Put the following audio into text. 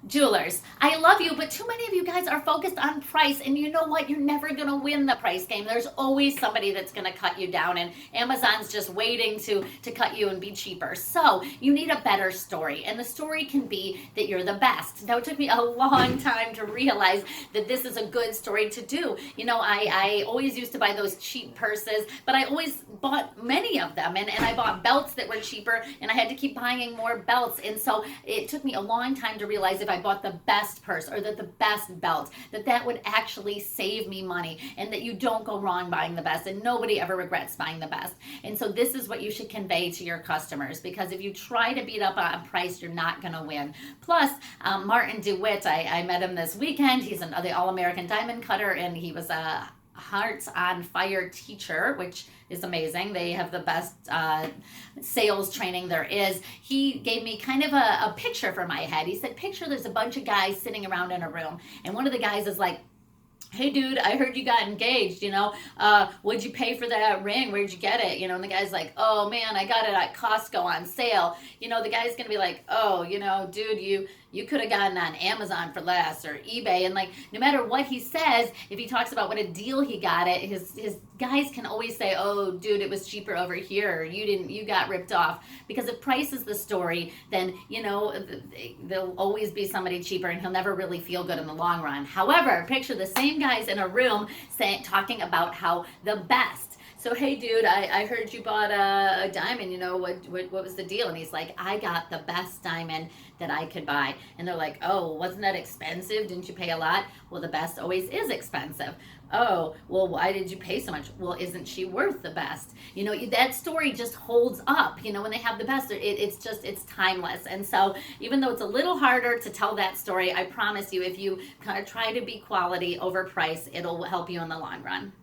Jewelers, I love you, but too many of you guys are focused on price, and you know what? You're never going to win the price game. There's always somebody that's going to cut you down, and Amazon's just waiting to cut you and be cheaper. So you need a better story, and the story can be that you're the best. Now, it took me a long time to realize that this is a good story to do. I always used to buy those cheap purses, but I always bought many of them, and I bought belts that were cheaper, and I had to keep buying more belts. And so it took me a long time to realize if I bought the best purse or the best belt, that would actually save me money, and that you don't go wrong buying the best, and nobody ever regrets buying the best. And so this is what you should convey to your customers, because if you try to beat up on price, you're not going to win. Plus, Martin DeWitt, I met him this weekend. He's the All-American Diamond Cutter, and he was a Hearts on Fire teacher, which is amazing. They have the best sales training there is. He gave me kind of a picture for my head. He said, picture there's a bunch of guys sitting around in a room, and one of the guys is like, hey dude, I heard you got engaged, what'd you pay for that ring? Where'd you get it? And the guy's like, oh man, I got it at Costco on sale. The guy's gonna be like, oh, dude, you could have gotten on Amazon for less, or eBay. And like, no matter what he says, if he talks about what a deal he got it, his guys can always say, oh dude, it was cheaper over here, or you got ripped off. Because if price is the story, then there'll always be somebody cheaper, and he'll never really feel good in the long run. However, picture the same guys in a room talking about how the best. So, hey dude, I heard you bought a diamond, what was the deal? And he's like, I got the best diamond that I could buy. And they're like, oh, wasn't that expensive? Didn't you pay a lot? Well, the best always is expensive. Oh, well, why did you pay so much? Well, isn't she worth the best? That story just holds up, when they have the best. It's timeless. And so even though it's a little harder to tell that story, I promise you, if you kind of try to be quality over price, it'll help you in the long run.